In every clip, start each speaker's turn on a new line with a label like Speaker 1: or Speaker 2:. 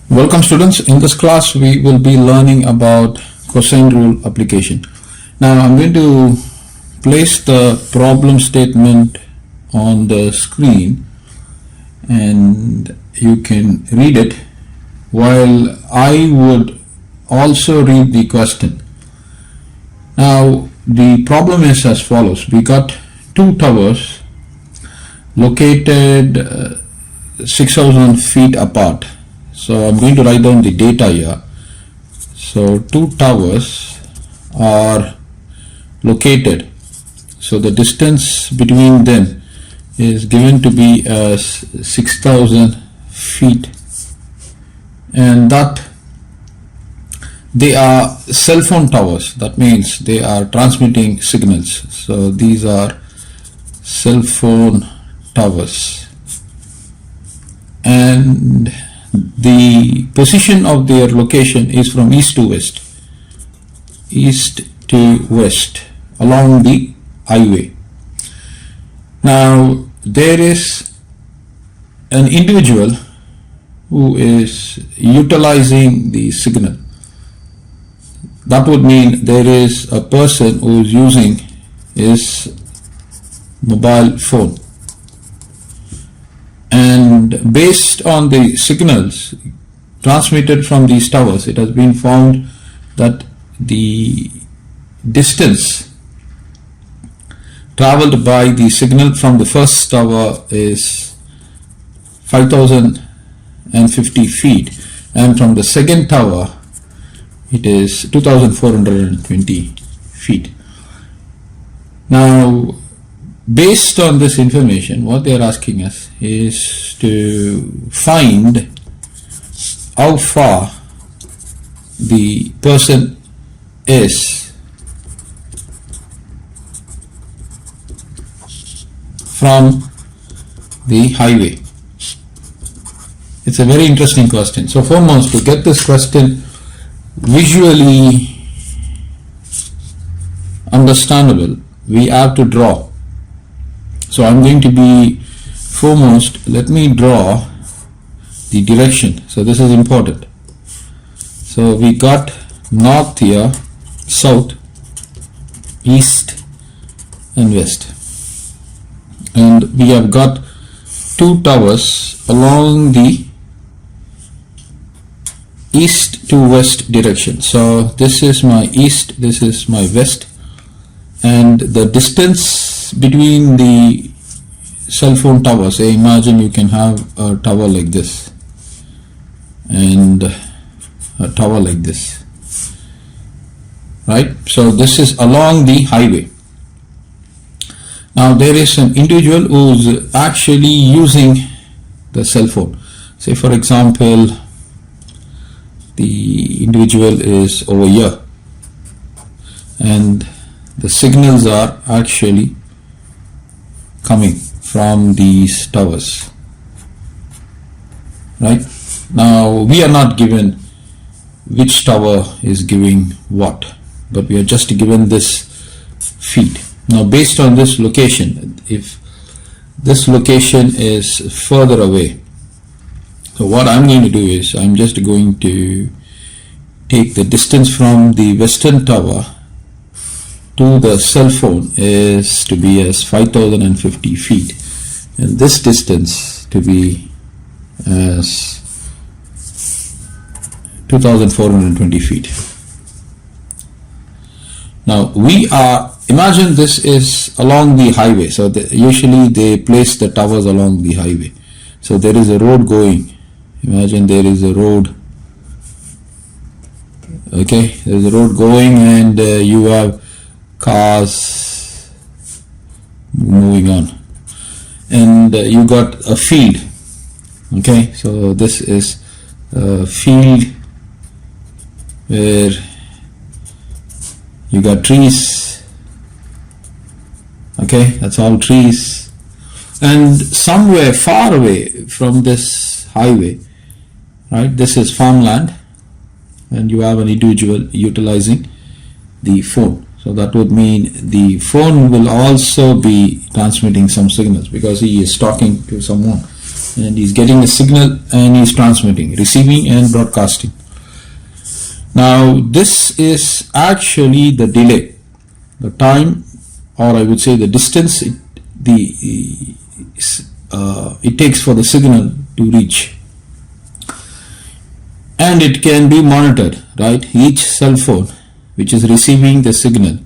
Speaker 1: Welcome students. In this class we will be learning about cosine rule application. Now I'm going to place the problem statement on the screen and you can read it while I would also read the question. Now the problem is as follows. We got two towers located 6,000 feet apart. So I'm going to write down the data here. So two towers are located. So the distance between them is given to be as 6,000 feet, and that they are cell phone towers. That means they are transmitting signals. So these are cell phone towers, and the position of their location is from east to west along the highway. Now there is an individual who is utilizing the signal. That would mean there is a person who is using his mobile phone, and based on the signals transmitted from these towers, it has been found that the distance traveled by the signal from the first tower is 5,050 feet, and from the second tower it is 2,420 feet. Now based on this information, what they are asking us is to find how far the person is from the highway. It's a very interesting question. So foremost, to get this question visually understandable, we have to draw. So I'm going to be foremost, let me draw the direction. So this is important. So we got north here, south, east and west, and we have got two towers along the east to west direction. So this is my east, this is my west, and the distance between the cell phone towers, say imagine you can have a tower like this and a tower like this, right? So this is along the highway. Now there is an individual who's actually using the cell phone. Say for example, the individual is over here and the signals are actually coming from these towers, right? Now we are not given which tower is giving what, but we are just given this feet. Now based on this location, if this location is further away, so what I'm going to do is I'm just going to take the distance from the western tower to the cell phone is to be as 5,050 feet, and this distance to be as 2,420 feet. Now we are, imagine this is along the highway. So usually they place the towers along the highway. So there is a road going. Imagine there is a road. Okay, there is a road going, and you have cars moving on, and you got a field. Okay, so this is a field where you got trees. Okay, that's all trees, and somewhere far away from this highway, right, this is farmland, and you have an individual utilizing the phone. So that would mean the phone will also be transmitting some signals because he is talking to someone. and he's getting a signal and he's transmitting, receiving and broadcasting. Now this is actually the delay, the time, or I would say the distance it takes for the signal to reach, and it can be monitored, right? Each cell phone which is receiving the signal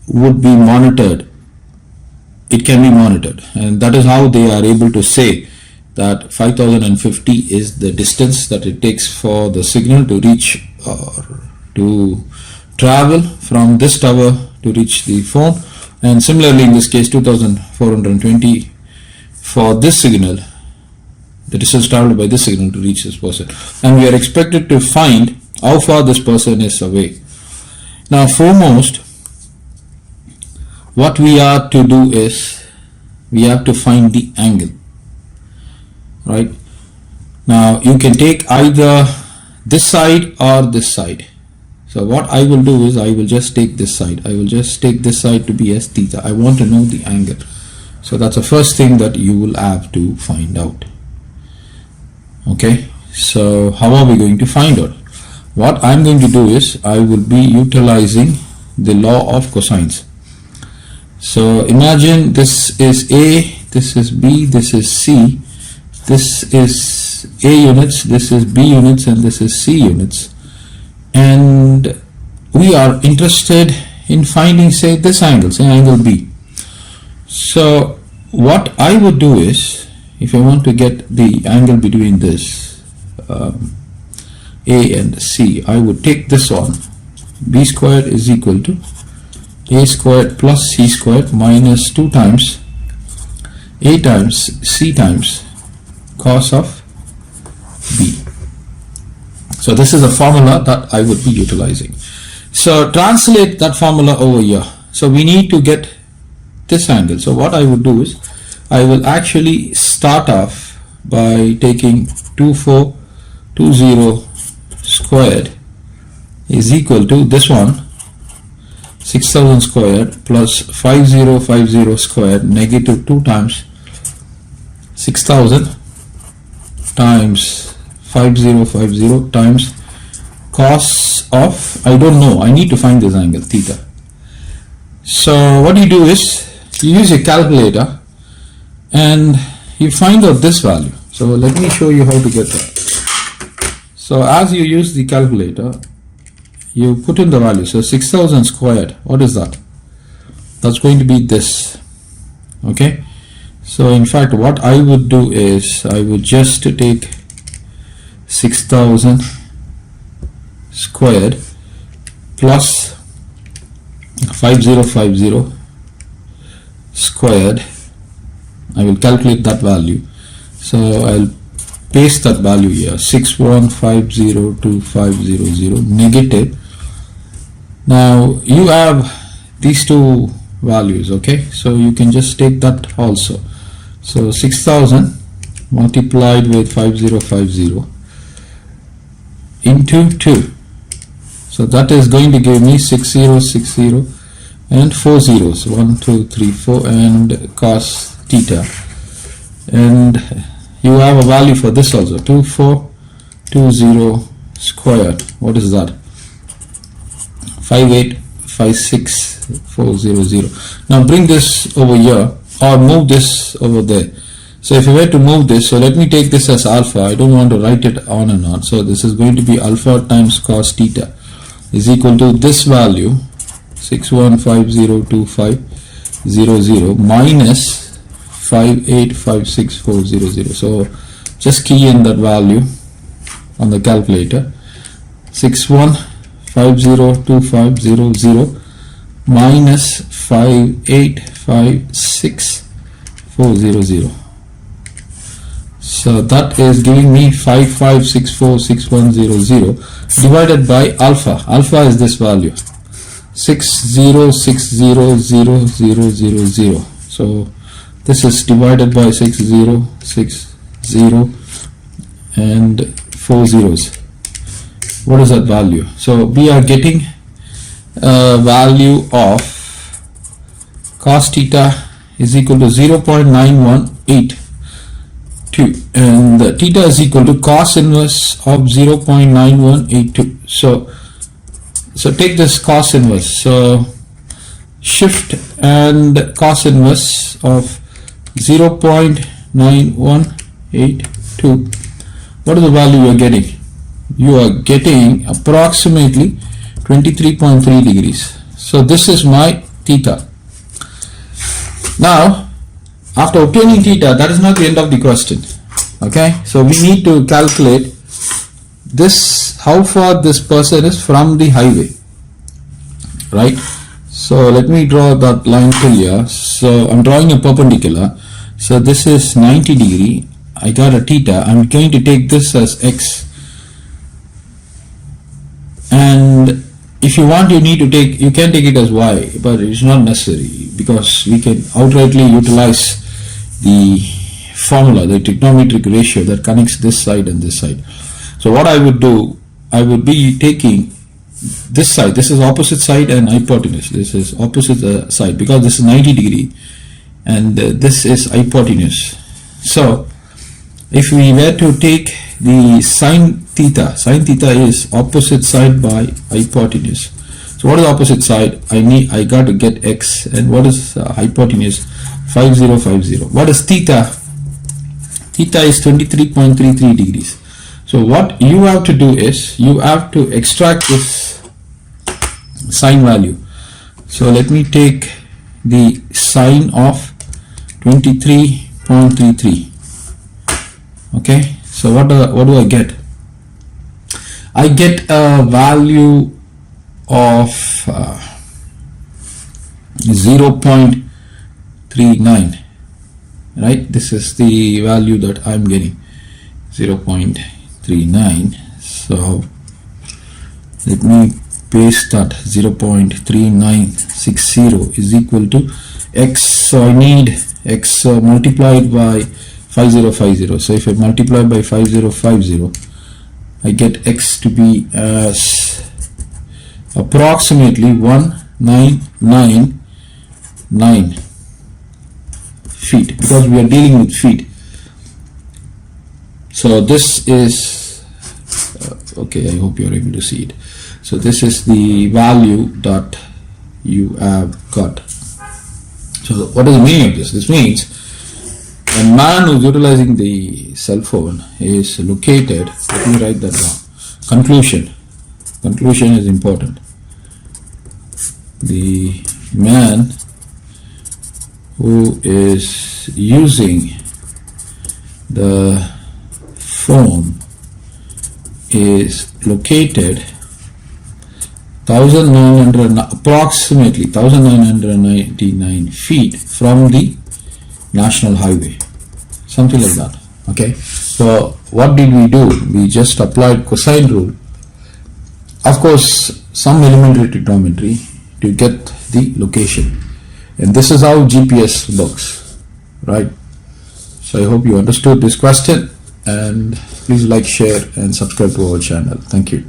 Speaker 1: would be monitored. It can be monitored, and that is how they are able to say that 5050 is the distance that it takes for the signal to reach or to travel from this tower to reach the phone. And similarly, in this case 2420 for this signal, the distance traveled by this signal to reach this person, and we are expected to find how far this person is away. Now foremost, what we are to do is we have to find the angle, right? Now you can take either this side or this side. So what I will do is I will just take this side. I will just take this side to be as theta. I want to know the angle. So that's the first thing that you will have to find out. Okay, so how are we going to find out? What I'm going to do is I will be utilizing the law of cosines. So imagine this is A, this is B, this is C, this is A units, this is B units, and this is C units, and we are interested in finding, say, this angle, say angle B. So what I would do is, if I want to get the angle between this A and C, I would take this one. B squared is equal to A squared plus C squared minus 2 times A times C times cos of B. So this is a formula that I would be utilizing. So translate that formula over here. So we need to get this angle. So what I would do is I will actually start off by taking 2420 squared is equal to this one, 6000 squared plus 5050 squared negative 2 times 6000 times 5050 times cos of, I don't know, I need to find this angle, theta. So what you do is you use a calculator and you find out this value. So let me show you how to get that. So as you use the calculator, you put in the value. So 6000 squared, what is that? That's going to be this. Okay, so in fact what I would do is I would just take 6000 squared plus 5050 squared. I will calculate that value. So I'll paste that value here, 61502500 negative. Now you have these two values, okay, so you can just take that also. So 6000 multiplied with 5050 into 2, so that is going to give me 6060 and 4 zeros, 1 2 3 4, and cos theta, and you have a value for this also, 2420 squared, what is that? 5856400. Now bring this over here or move this over there. So if you were to move this, so let me take this as alpha. I don't want to write it on and on. So this is going to be alpha times cos theta is equal to this value, 61502500 minus 5856400. So just key in that value on the calculator, 61502500 minus 5856400. So that is giving me 55646100 divided by alpha. Alpha is this value, 60600000. So this is divided by 6060 and 4 zeros. What is that value? So we are getting a value of cos theta is equal to 0.918 and the theta is equal to cos inverse of 0.9182. So take this cos inverse, so shift and cos inverse of 0.9182. what is the value you are getting? You are getting approximately 23.3 degrees. So this is my theta. Now after obtaining theta, that is not the end of the question. Okay, so we need to calculate this, how far this person is from the highway, right? So let me draw that line till here. So I'm drawing a perpendicular. So this is 90 degree. I got a theta. I'm going to take this as x, and if you want, you can take it as y, but it's not necessary because we can outrightly utilize the formula, the trigonometric ratio that connects this side and this side. So what I would do, I would be taking this side, this is opposite side, and hypotenuse, this is opposite side, because this is 90 degree and this is hypotenuse. So if we were to take the sine theta is opposite side by hypotenuse. So what is opposite side? I got to get x, and what is hypotenuse? 5050. What is theta? Theta is 23.33 degrees. So what you have to do is you have to extract this sine value. So let me take the sine of 23.33. Okay, so what do I get? I get a value of 0.39, right? This is the value that I'm getting, 0.39. So let me paste that. 0.3960 is equal to x. So I need x multiplied by 5050. So if I multiply by 5050, I get x to be as approximately 1999 feet, because we are dealing with feet. So this is okay, I hope you are able to see it. So this is the value that you have got. So what is the meaning of this? This means a man who is utilizing the cell phone is located, let me write that down. Conclusion is important. The man who is using the phone is located approximately 1999 feet from the national highway, something like that. Okay, so what did we do? We just applied cosine rule, of course some elementary trigonometry, to get the location, and this is how GPS looks, right? So I hope you understood this question, and please like, share and subscribe to our channel. Thank you.